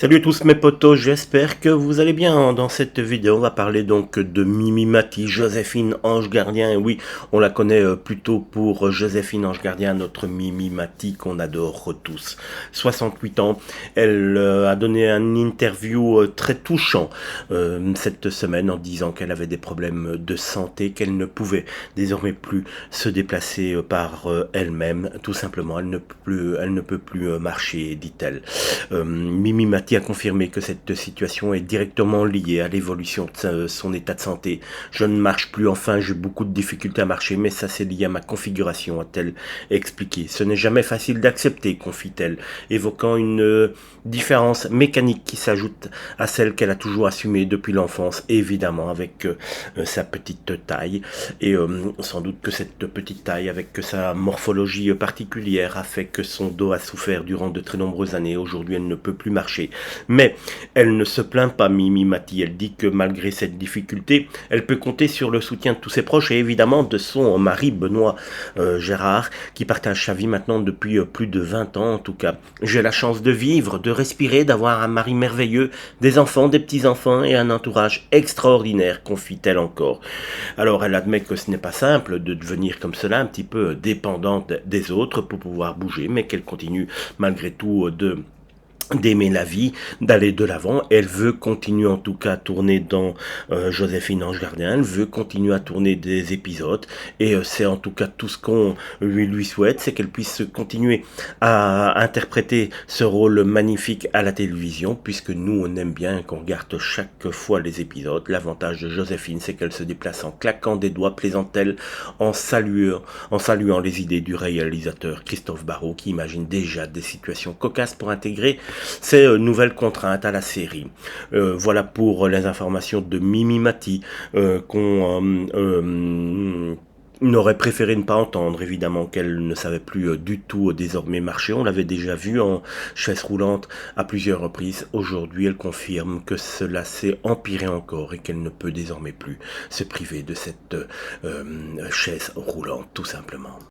Salut à tous mes potos, j'espère que vous allez bien. Dans cette vidéo, on va parler donc de Mimi Mati, Joséphine Ange Gardien. Et oui, on la connaît plutôt pour Joséphine Ange Gardien, notre Mimi Mati qu'on adore tous. 68 ans, elle a donné un interview très touchant cette semaine en disant qu'elle avait des problèmes de santé, qu'elle ne pouvait désormais plus se déplacer par elle-même. Tout simplement, elle ne peut plus marcher, dit-elle. Mimi Mati a confirmé que cette situation est directement liée à l'évolution de son état de santé. Je ne marche plus, enfin j'ai beaucoup de difficultés à marcher, mais ça c'est lié à ma configuration, a-t-elle expliqué. Ce n'est jamais facile d'accepter, confie-t-elle, évoquant une différence mécanique qui s'ajoute à celle qu'elle a toujours assumée depuis l'enfance, évidemment avec sa petite taille. Et sans doute que cette petite taille, avec sa morphologie particulière, a fait que son dos a souffert durant de très nombreuses années. Aujourd'hui, elle ne peut plus marcher. Mais elle ne se plaint pas, Mimi Mati. Elle dit que malgré cette difficulté, elle peut compter sur le soutien de tous ses proches et évidemment de son mari Benoît Gérard, qui partage sa vie maintenant depuis plus de 20 ans en tout cas. J'ai la chance de vivre, de respirer, d'avoir un mari merveilleux, des enfants, des petits-enfants et un entourage extraordinaire, confie-t-elle encore. Alors elle admet que ce n'est pas simple de devenir comme cela, un petit peu dépendante des autres pour pouvoir bouger, mais qu'elle continue malgré tout d'aimer la vie, d'aller de l'avant. Elle veut continuer en tout cas à tourner dans Joséphine Ange Gardien, elle veut continuer à tourner des épisodes et c'est en tout cas tout ce qu'on lui souhaite, c'est qu'elle puisse continuer à interpréter ce rôle magnifique à la télévision, puisque nous on aime bien qu'on regarde chaque fois les épisodes. L'avantage de Joséphine, c'est qu'elle se déplace en claquant des doigts, plaisante-t-elle, en saluant les idées du réalisateur Christophe Barrault, qui imagine déjà des situations cocasses pour intégrer ces nouvelles contraintes à la série. Voilà pour les informations de Mimi Mati qu'on aurait préféré ne pas entendre, évidemment, qu'elle ne savait plus du tout désormais marcher. On l'avait déjà vu en chaise roulante à plusieurs reprises. Aujourd'hui, elle confirme que cela s'est empiré encore et qu'elle ne peut désormais plus se priver de cette chaise roulante, tout simplement.